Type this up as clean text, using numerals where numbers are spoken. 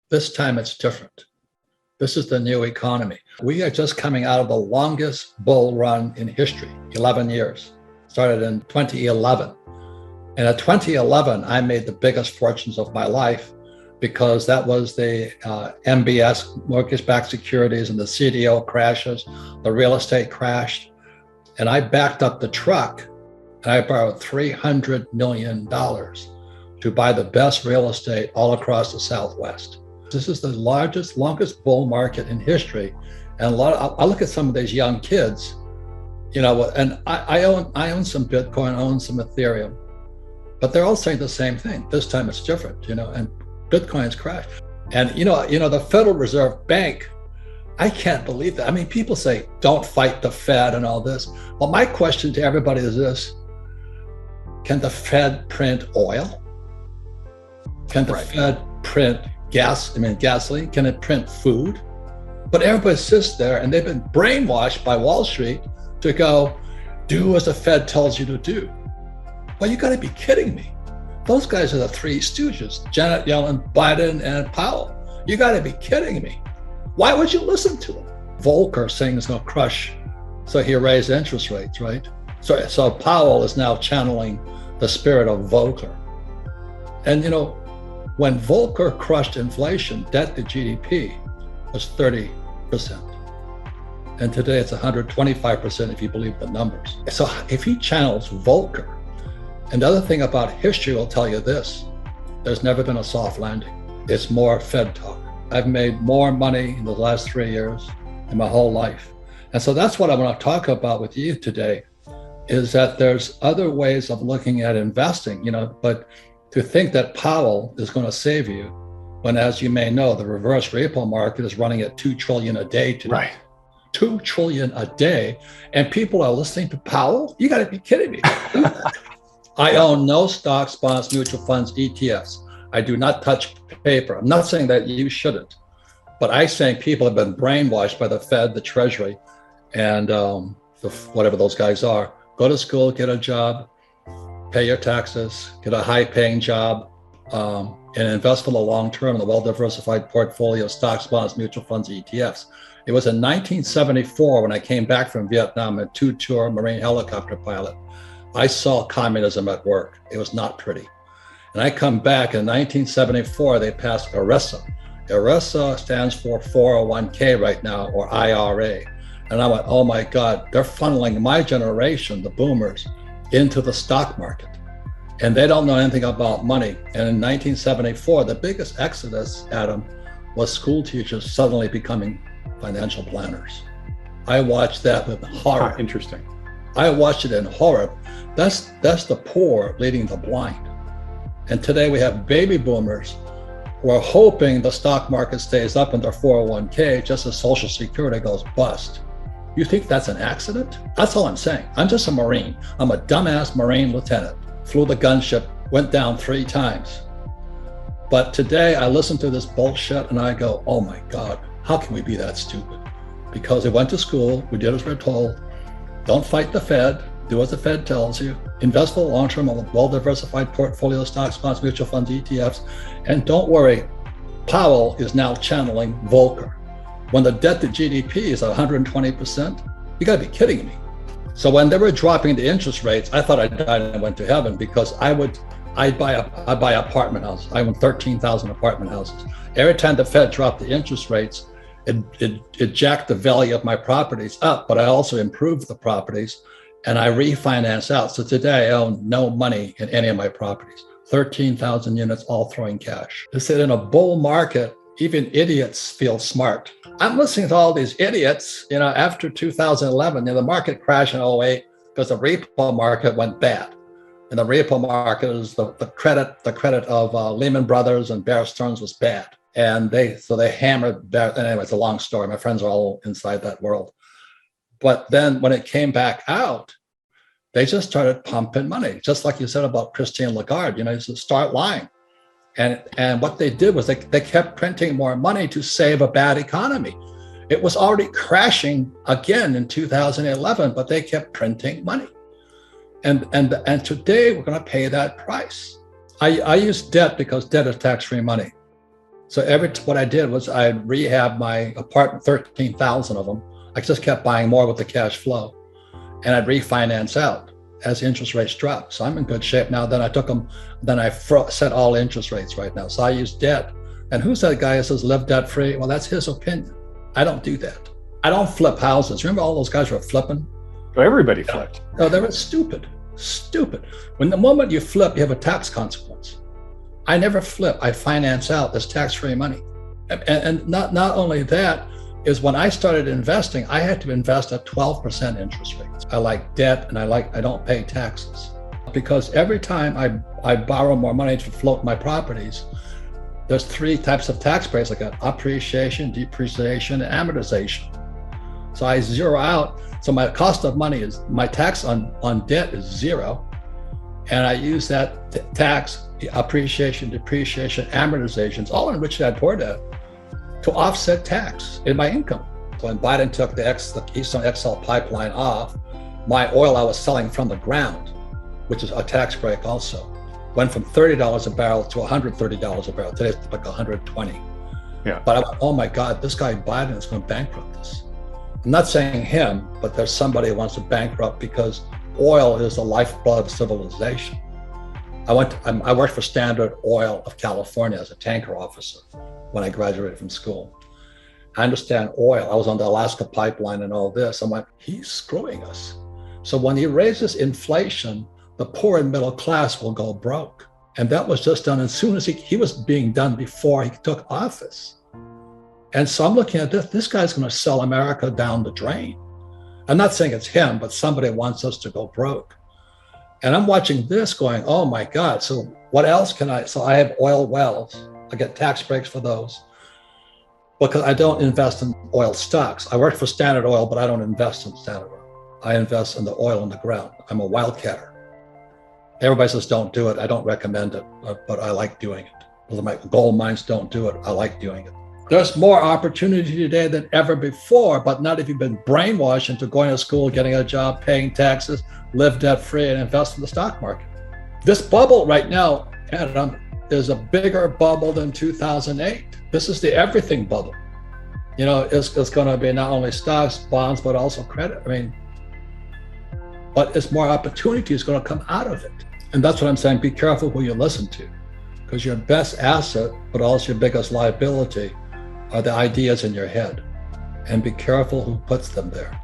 This time it's different. This is the new economy. We are just coming out of the longest bull run in history, 11 years. Started in 2011. And at 2011, I made the biggest fortunes of my life because that was the MBS, mortgage-backed securities, and the CDO crashes, the real estate crashed. And I backed up the truck and I borrowed $300 million to buy the best real estate all across the Southwest. This is the largest, longest bull market in history. And I look at some of these young kids, and I own some Bitcoin, I own some Ethereum, but they're all saying the same thing. This time it's different, and Bitcoin's crashed. And the Federal Reserve Bank, I can't believe that. I mean, people say, don't fight the Fed and all this. Well, my question to everybody is this: can the Fed print oil? Can the Fed print gasoline? Can it print food? But everybody sits there and they've been brainwashed by Wall Street to go, do as the Fed tells you to do. Well, you gotta be kidding me. Those guys are the three stooges, Janet Yellen, Biden, and Powell. You gotta be kidding me. Why would you listen to them? Volcker saying it's gonna crush, so he raised interest rates, right? So Powell is now channeling the spirit of Volcker. And when Volcker crushed inflation, debt to GDP was 30%. And today it's 125% if you believe the numbers. So if he channels Volcker, and the other thing about history will tell you this: there's never been a soft landing. It's more Fed talk. I've made more money in the last 3 years in my whole life. And so that's what I want to talk about with you today, is that there's other ways of looking at investing, but to think that Powell is going to save you, when, as you may know, the reverse repo market is running at $2 trillion a day today. Right. $2 trillion a day. And people are listening to Powell? You got to be kidding me. I own no stocks, bonds, mutual funds, ETFs. I do not touch paper. I'm not saying that you shouldn't, but I'm saying people have been brainwashed by the Fed, the Treasury, and whatever those guys are. Go to school, get a job, pay your taxes, get a high-paying job, and invest for the long term in a well-diversified portfolio of stocks, bonds, mutual funds, ETFs. It was in 1974 when I came back from Vietnam, a two-tour Marine helicopter pilot. I saw communism at work. It was not pretty. And I come back in 1974, they passed ERISA. ERISA stands for 401k right now, or IRA. And I went, oh my God, they're funneling my generation, the boomers, into the stock market. And they don't know anything about money. And in 1974, the biggest exodus, Adam, was school teachers suddenly becoming financial planners. I watched that with horror. Interesting. I watched it in horror. That's the poor leading the blind. And today we have baby boomers who are hoping the stock market stays up in their 401k just as Social Security goes bust. You think that's an accident? That's all I'm saying. I'm just a Marine. I'm a dumbass Marine lieutenant. Flew the gunship, went down 3 times. But today I listen to this bullshit and I go, oh my God, how can we be that stupid? Because we went to school, we did as we're told. Don't fight the Fed, do as the Fed tells you. Invest for the long term on a well-diversified portfolio of stocks, bonds, mutual funds, ETFs. And don't worry, Powell is now channeling Volcker. When the debt to GDP is 120%, you gotta be kidding me. So when they were dropping the interest rates, I thought I died and went to heaven, because I'd buy apartment houses. I own 13,000 apartment houses. Every time the Fed dropped the interest rates, it jacked the value of my properties up, but I also improved the properties and I refinance out. So today I own no money in any of my properties. 13,000 units, all throwing cash. They said in a bull market, even idiots feel smart. I'm listening to all these idiots, after 2011, the market crashed in 2008 because the repo market went bad. And the repo market is the credit of Lehman Brothers and Bear Stearns was bad. And they hammered Bear. Anyway, it's a long story. My friends are all inside that world. But then when it came back out, they just started pumping money, just like you said about Christine Lagarde, just start lying. And what they did was they kept printing more money to save a bad economy. It was already crashing again in 2011, but they kept printing money. And today we're going to pay that price. I use debt because debt is tax-free money. So what I did was I rehabbed my apartment, 13,000 of them. I just kept buying more with the cash flow, and I'd refinance out as interest rates dropped. So I'm in good shape now. Then I took them, then I set all interest rates right now. So I use debt. And who's that guy who says live debt free? Well, that's his opinion. I don't do that. I don't flip houses. Remember all those guys were flipping? So everybody flipped. No, they were stupid. When the moment you flip, you have a tax consequence. I never flip. I finance out. There's tax-free money. And not only that, is when I started investing, I had to invest at 12% interest rates. I like debt, and I don't pay taxes. Because every time I borrow more money to float my properties, there's 3 types of tax breaks. I got appreciation, depreciation, and amortization. So I zero out. So my cost of money is, my tax on debt is 0. And I use that tax, appreciation, depreciation, amortizations, all in which I poured out, to offset tax in my income. When Biden took the Keystone XL pipeline off, my oil I was selling from the ground, which is a tax break also, went from $30 a barrel to $130 a barrel. Today it's like $120. Yeah. But I went, oh my God, this guy Biden is going to bankrupt us. I'm not saying him, but there's somebody who wants to bankrupt, because oil is the lifeblood of civilization. I worked for Standard Oil of California as a tanker officer when I graduated from school. I understand oil. I was on the Alaska pipeline and all this. I'm like, he's screwing us. So when he raises inflation, the poor and middle class will go broke. And that was just done as soon as he was being done before he took office. And so I'm looking at this guy's going to sell America down the drain. I'm not saying it's him, but somebody wants us to go broke. And I'm watching this going, oh my God. So what else so I have oil wells. I get tax breaks for those, because I don't invest in oil stocks. I work for Standard Oil, but I don't invest in Standard Oil. I invest in the oil in the ground. I'm a wildcatter. Everybody says don't do it. I don't recommend it, but I like doing it. My gold mines don't do it. I like doing it. There's more opportunity today than ever before, but not if you've been brainwashed into going to school, getting a job, paying taxes, live debt-free, and invest in the stock market. This bubble right now, Adam, is a bigger bubble than 2008. This is the everything bubble. It's going to be not only stocks, bonds, but also credit. But it's more opportunity is going to come out of it. And that's what I'm saying. Be careful who you listen to, because your best asset, but also your biggest liability, are the ideas in your head. And be careful who puts them there.